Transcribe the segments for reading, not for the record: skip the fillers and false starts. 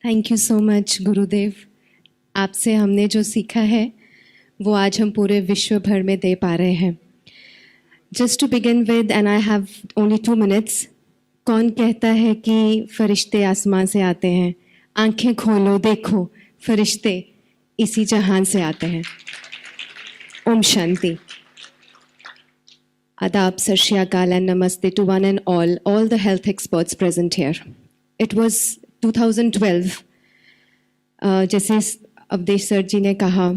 Thank you so much गुरुदेव। आपसे हमने जो सीखा है वो आज हम पूरे विश्व भर में दे पा रहे हैं। Just to begin with, and I have only 2 minutes, कौन कहता है कि फरिश्ते आसमान से आते हैं? आंखें खोलो देखो, फरिश्ते इसी जहान से आते हैं। ओम शांति। आदाब, सत Shri Akal and namaste to one and all the health experts present here. It was 2012, जैसे अवधेश सर जी ने कहा,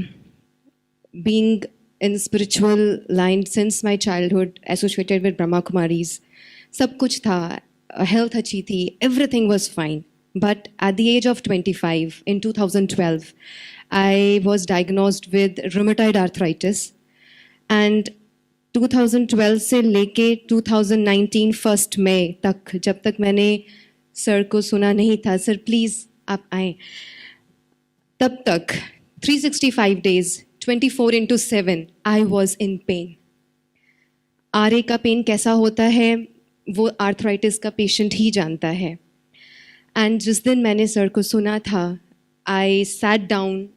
being in spiritual line since my childhood, associated with Brahma Kumaris, सब कुछ था, health अच्छी थी, everything was fine. But at the age of 25, in 2012, I was diagnosed with rheumatoid arthritis. And 2012 से लेके 2019 1 मई तक, जब तक मैंने सर को सुना नहीं था, सर प्लीज़ आप आएँ, तब तक 365 days 24/7 I was in pain. RA का पेन कैसा होता है वो आर्थराइटिस का पेशेंट ही जानता है। एंड जिस दिन मैंने सर को सुना था, I sat down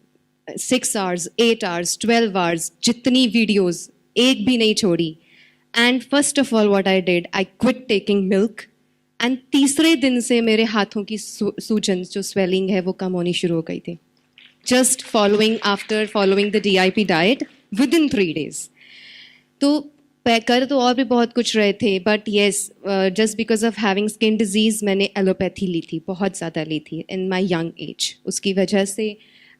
6 hours, 8 hours, 12 hours, जितनी वीडियोस एक भी नहीं छोड़ी। And first of all what I did, I quit taking milk. And तीसरे दिन से मेरे हाथों की सूजन, जो स्वेलिंग है, वो कम होनी शुरू हो गई थी। Just after following the DIP diet with in 3 days। तो कर तो और भी बहुत कुछ रहे थे, but yes, just because of having skin disease मैंने एलोपैथी ली थी, बहुत ज़्यादा ली थी इन माई यंग एज। उसकी वजह से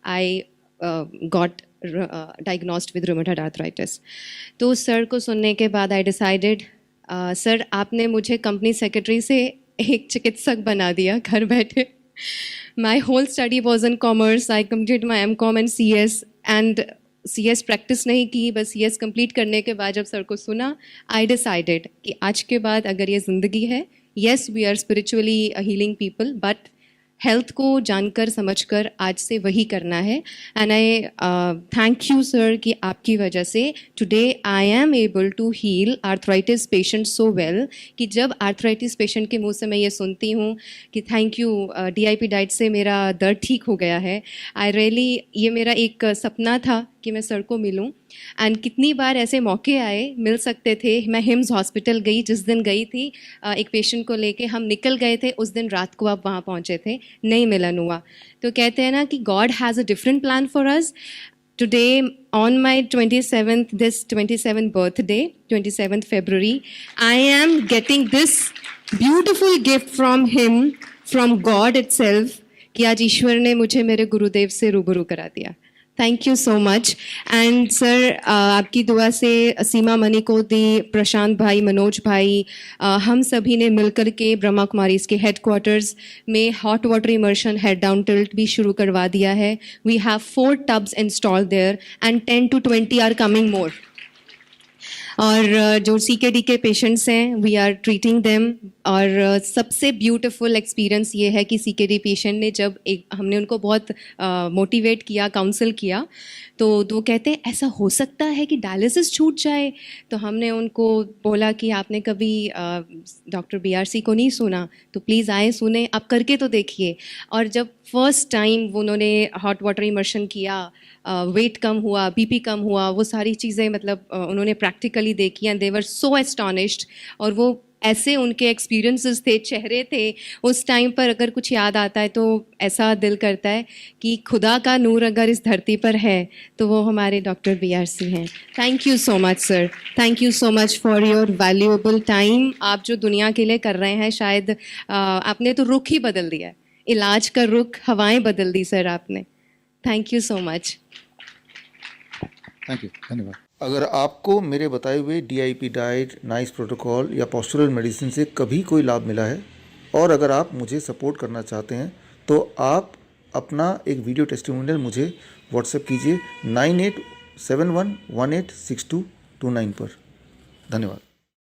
I got diagnosed with rheumatoid arthritis. तो सर को सुनने के बाद आई डिसाइडेड, सर आपने मुझे कंपनी सेक्रेटरी से एक चिकित्सक बना दिया घर बैठे। My whole study was in commerce, I complete my MCom and CS, and CS practice नहीं की, बस CS कंप्लीट करने के बाद जब सर को सुना, आई डिसाइडेड कि आज के बाद अगर ये ज़िंदगी है, yes we are spiritually healing people, but health को जानकर समझकर आज से वही करना है। And I thank you sir कि आपकी वजह से today I am able to heal arthritis patient so well, कि जब आर्थराइटिस पेशेंट के मुंह से मैं ये सुनती हूँ कि थैंक यू DIP डाइट से मेरा दर्द ठीक हो गया है, आई रियली, ये मेरा एक सपना था कि मैं सर को मिलूं। एंड कितनी बार ऐसे मौके आए, मिल सकते थे। मैं हिम्स हॉस्पिटल गई, जिस दिन गई थी एक पेशेंट को लेके, हम निकल गए थे, उस दिन रात को आप वहाँ पहुँचे थे, नहीं मिलन हुआ। तो कहते हैं ना कि God has a different plan for us. Today, on my 27th birthday, 27th February, I am getting this beautiful gift from him, from God itself, कि आज ईश्वर ने मुझे मेरे गुरुदेव से रूबरू करा दिया। Thank you so much. And sir, आपकी दुआ से सीमा मनी को दी, प्रशांत भाई, मनोज भाई, हम सभी ने मिलकर के ब्रह्मा कुमारीज के हेडक्वार्टर्स में hot water immersion head down tilt भी शुरू करवा दिया है। We have 4 tubs installed there and 10 to 20 are coming more. और जो CKD के पेशेंट्स हैं, वी आर ट्रीटिंग देम। और सबसे ब्यूटीफुल एक्सपीरियंस ये है कि CKD पेशेंट ने, जब हमने उनको बहुत मोटिवेट किया, काउंसिल किया, तो वो कहते हैं ऐसा हो सकता है कि डायलिसिस छूट जाए। तो हमने उनको बोला कि आपने कभी डॉक्टर BRC को नहीं सुना, तो प्लीज़ आए, सुने, आप करके तो देखिए। और जब फर्स्ट टाइम उन्होंने हॉट वाटर इमर्शन किया, वेट कम हुआ, BP कम हुआ, वो सारी चीज़ें मतलब उन्होंने प्रैक्टिकली देखी, and they were so astonished. और वो ऐसे उनके एक्सपीरियंसेस थे, चेहरे थे उस टाइम पर, अगर कुछ याद आता है तो ऐसा दिल करता है कि खुदा का नूर अगर इस धरती पर है तो वो हमारे डॉक्टर BRC हैं। Thank you so much sir, thank you so much for your valuable time. आप जो दुनिया के लिए कर रहे हैं, शायद आपने तो रुख ही बदल दिया है, इलाज का रुख, हवाएं बदल दी सर आपने। Thank you so much. Thank you, धन्यवाद। अगर आपको मेरे बताए हुए DIP डाइट, नाइस प्रोटोकॉल या पोस्चरल मेडिसिन से कभी कोई लाभ मिला है, और अगर आप मुझे सपोर्ट करना चाहते हैं, तो आप अपना एक वीडियो टेस्टिमोनियल मुझे व्हाट्सएप कीजिए 9871186229 पर। धन्यवाद।